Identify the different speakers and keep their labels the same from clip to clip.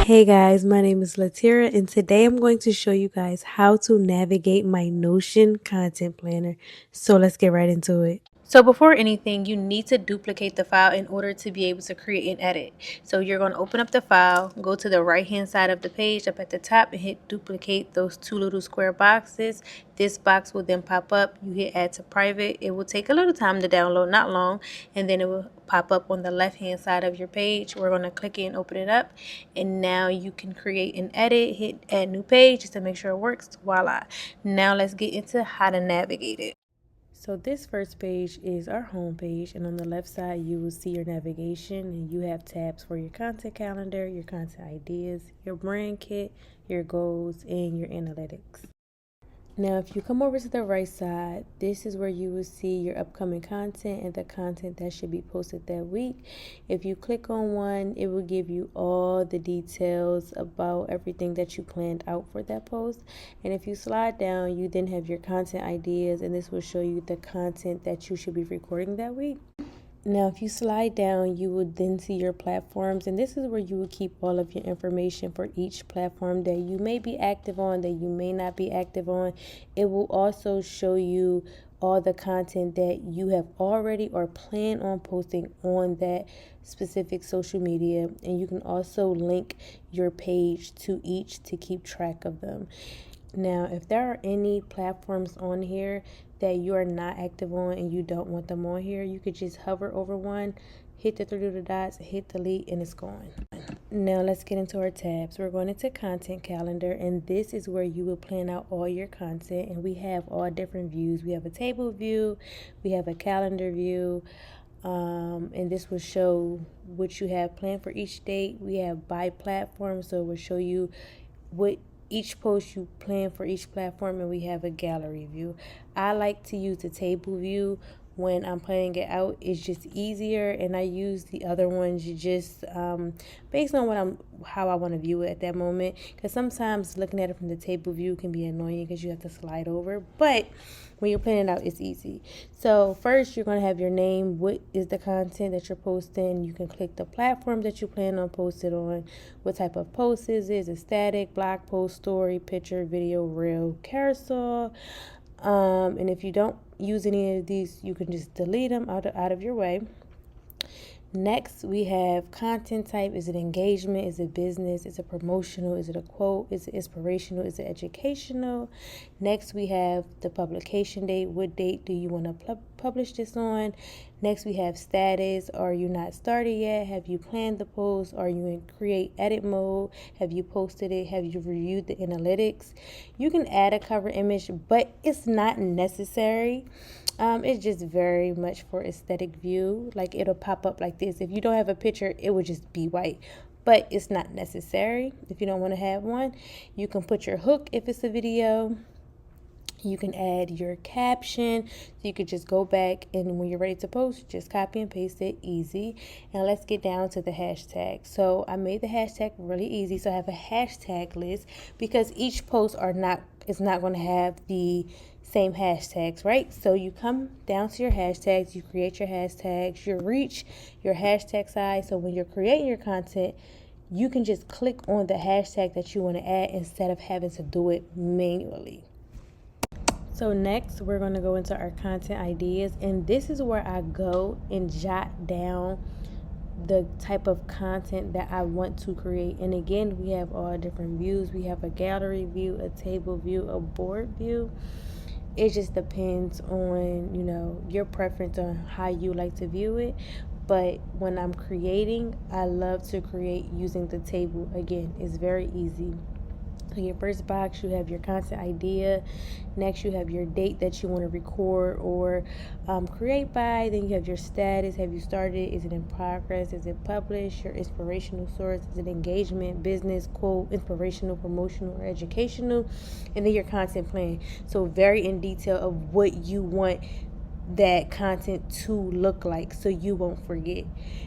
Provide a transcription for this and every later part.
Speaker 1: Hey guys, my name is Latira and today I'm going to show you guys how to navigate my Notion content planner. So let's get right into it. So before anything, you need to duplicate the file in order to be able to create and edit. So you're going to open up the file, go to the right hand side of the page up at the top and hit duplicate those two little square boxes. This box will then pop up. You hit add to private. It will take a little time to download, not long, and then it will pop up on the left hand side of your page. We're going to click it and open it up, and now you can create and edit. Hit add new page just to make sure it works. Voila. Now let's get into how to navigate it. So this first page is our home page, and on the left side you will see your navigation, and you have tabs for your content calendar, your content ideas, your brand kit, your goals, and your analytics. Now if you come over to the right side, this is where you will see your upcoming content and the content that should be posted that week. If you click on one, it will give you all the details about everything that you planned out for that post. And if you slide down, you then have your content ideas, and this will show you the content that you should be recording that week. Now, if you slide down, you will then see your platforms, and this is where you will keep all of your information for each platform that you may be active on, that you may not be active on. It will also show you all the content that you have already or plan on posting on that specific social media, and you can also link your page to each to keep track of them. Now, if there are any platforms on here that you are not active on and you don't want them on here, you could just hover over one, hit the three little dots, hit delete, and it's gone. Now let's get into our tabs. We're going into content calendar, and this is where you will plan out all your content, and we have all different views. We have a table view, we have a calendar view, and this will show what you have planned for each date. We have by platform, so it will show you what each post you plan for each platform, and we have a gallery view. I like to use the table view when I'm planning it out. It's just easier, and I use the other ones just based on how I want to view it at that moment, because sometimes looking at it from the table view can be annoying because you have to slide over, but when you're planning it out, it's easy. So first, you're going to have your name. What is the content that you're posting? You can click the platform that you plan on posting on. What type of post is it? Is it static, blog post, story, picture, video, reel, carousel? And if you don't use any of these, you can just delete them out of your way. Next, we have content type. Is it engagement? Is it business? Is it promotional? Is it a quote? Is it inspirational? Is it educational? Next, we have the publication date. What date do you want to publish this on? Next, we have status. Are you not started yet? Have you planned the post? Are you in create edit mode? Have you posted it? Have you reviewed the analytics? You can add a cover image, but it's not necessary. It's just very much for aesthetic view. Like, it'll pop up like this. If you don't have a picture, it would just be white, but it's not necessary. If you don't want to have one, you can put your hook if it's a video. You can add your caption, so you could just go back and when you're ready to post, just copy and paste it. Easy. And let's get down to the hashtag. So I made the hashtag really easy. So I have a hashtag list because each post is not going to have the same hashtags, right? So you come down to your hashtags, you create your hashtags, your reach, your hashtag size. So when you're creating your content, you can just click on the hashtag that you want to add instead of having to do it manually. So next, we're going to go into our content ideas, and this is where I go and jot down the type of content that I want to create. And again, we have all different views. We have a gallery view, a table view, a board view. It just depends on, your preference on how you like to view it. But when I'm creating, I love to create using the table. Again, it's very easy. So your first box, you have your content idea. Next, you have your date that you want to record or create by. Then you have your status. Have you started? Is it in progress? Is it published? Your inspirational source. Is it engagement, business, quote, inspirational, promotional, or educational? And then your content plan. So very in detail of what you want that content to look like so you won't forget.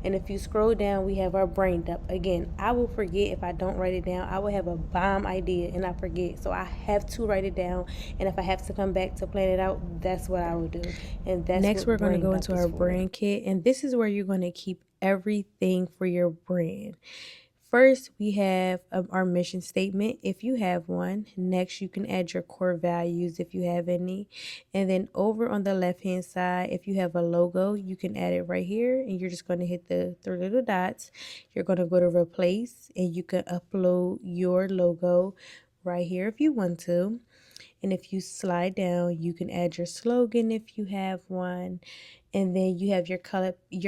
Speaker 1: And if you scroll down, we have our brain dump. Again, I will forget if I don't write it down. I will have a bomb idea and I forget, so I have to write it down, and if I have to come back to plan it out, that's what I will do. And that's next we're going to go into our brand kit, and this is where you're going to keep everything for your brand. first we have our mission statement if you have one. Next, you can add your core values if you have any. And then over on the left hand side, if you have a logo, you can add it right here, and you're just going to hit the three little dots. You're going to go to replace, and you can upload your logo right here if you want to. And if you slide down, you can add your slogan if you have one. And then you have your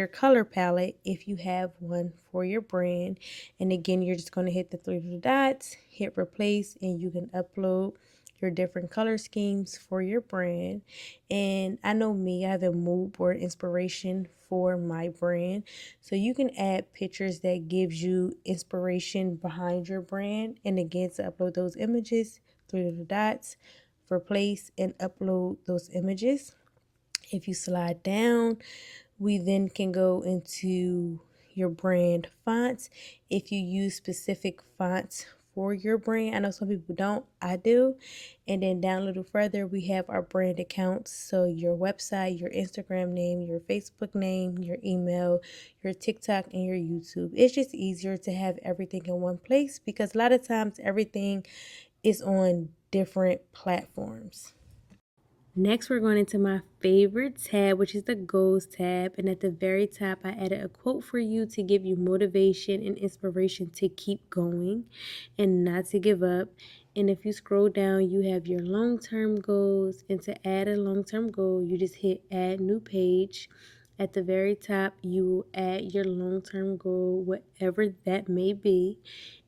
Speaker 1: color palette if you have one for your brand. And again, you're just going to hit the three little dots, hit replace, and you can upload your different color schemes for your brand. And I know me, I have a mood board inspiration for my brand, so you can add pictures that gives you inspiration behind your brand. And again, to upload those images, three little dots, replace, and upload those images. If you slide down, we then can go into your brand fonts. If you use specific fonts for your brand, I know some people don't, I do. And then down a little further, we have our brand accounts. So your website, your Instagram name, your Facebook name, your email, your TikTok, and your YouTube. It's just easier to have everything in one place because a lot of times everything is on different platforms. Next, we're going into my favorite tab, which is the goals tab. And at the very top, I added a quote for you to give you motivation and inspiration to keep going and not to give up. And if you scroll down, you have your long-term goals. And to add a long-term goal, you just hit add new page. At the very top, you will add your long-term goal, whatever that may be.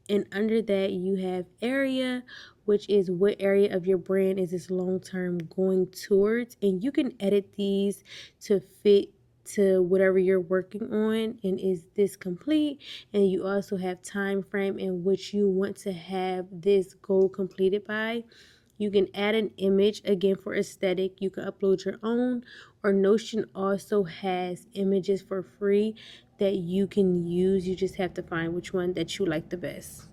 Speaker 1: And under that, you have area, which is what area of your brand is this long term going towards. And you can edit these to fit to whatever you're working on. And is this complete? And you also have time frame in which you want to have this goal completed by. You can add an image, again, for aesthetic. You can upload your own, or Notion also has images for free that you can use. You just have to find which one that you like the best.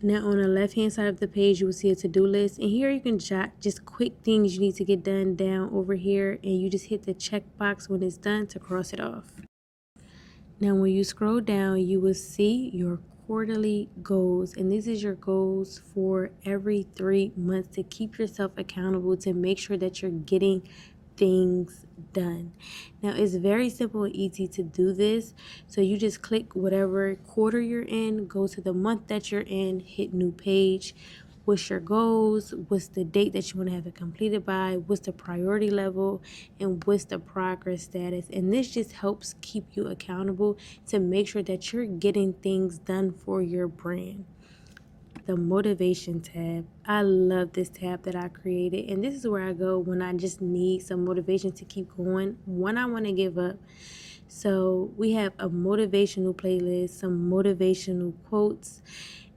Speaker 1: Now on the left hand side of the page, you will see a to-do list, and here you can jot just quick things you need to get done down over here, and you just hit the check box when it's done to cross it off. Now when you scroll down, you will see your quarterly goals, and this is your goals for every 3 months to keep yourself accountable, to make sure that you're getting things done. Now it's very simple and easy to do this. So you just click whatever quarter you're in, go to the month that you're in, hit new page. What's your goals? What's the date that you want to have it completed by? What's the priority level? And what's the progress status? And this just helps keep you accountable to make sure that you're getting things done for your brand. The motivation tab. I love this tab that I created, and this is where I go when I just need some motivation to keep going, when I want to give up. So we have a motivational playlist, some motivational quotes.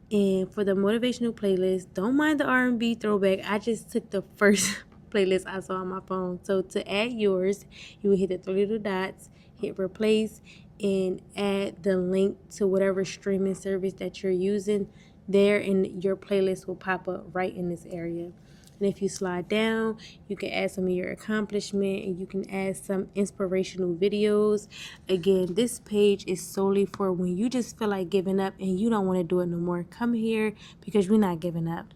Speaker 1: And for the motivational playlist, don't mind the R&B throwback. I just took the first playlist I saw on my phone. So to add yours, you will hit the three little dots, hit replace, and add the link to whatever streaming service that you're using there, and your playlist will pop up right in this area. And if you slide down, you can add some of your accomplishment, and you can add some inspirational videos. Again, this page is solely for when you just feel like giving up and you don't want to do it no more. Come here because we're not giving up.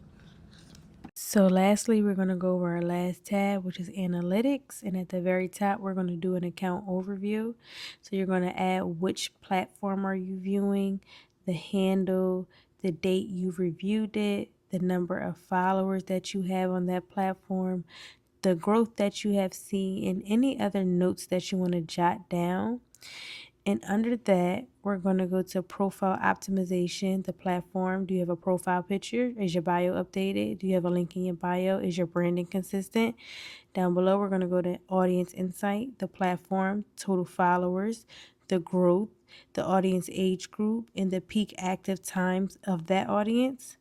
Speaker 1: So lastly, we're going to go over our last tab, which is analytics. And at the very top, we're going to do an account overview. So you're going to add which platform are you viewing, the handle, the date you reviewed it, the number of followers that you have on that platform, the growth that you have seen, and any other notes that you want to jot down. And under that, we're going to go to profile optimization, the platform. Do you have a profile picture? Is your bio updated? Do you have a link in your bio? Is your branding consistent? Down below, we're going to go to audience insight, the platform, total followers, the growth, the audience age group, and the peak active times of that audience.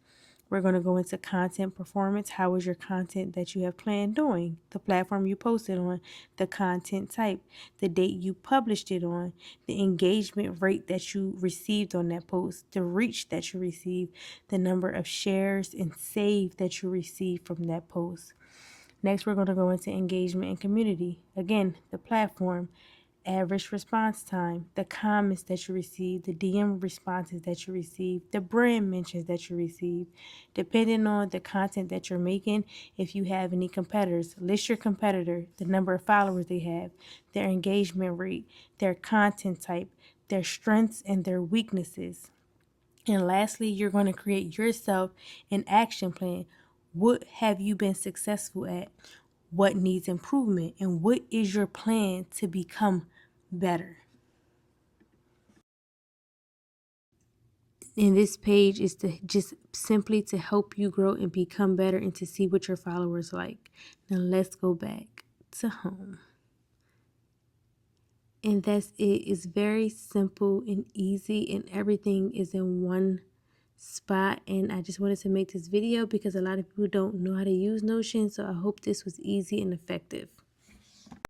Speaker 1: We're going to go into content performance. How is your content that you have planned doing? The platform you posted on, the content type, the date you published it on, the engagement rate that you received on that post, the reach that you received, the number of shares and save that you received from that post. Next, we're going to go into engagement and community. Again, the platform, average response time, the comments that you receive, the DM responses that you receive, the brand mentions that you receive. Depending on the content that you're making, if you have any competitors, list your competitor, the number of followers they have, their engagement rate, their content type, their strengths and their weaknesses. And lastly, you're going to create yourself an action plan. What have you been successful at? What needs improvement? And what is your plan to become better? And this page is to just simply to help you grow and become better and to see what your followers like. Now let's go back to home. And that's it. It's very simple and easy, and everything is in one spot. And I just wanted to make this video because a lot of people don't know how to use Notion, so I hope this was easy and effective.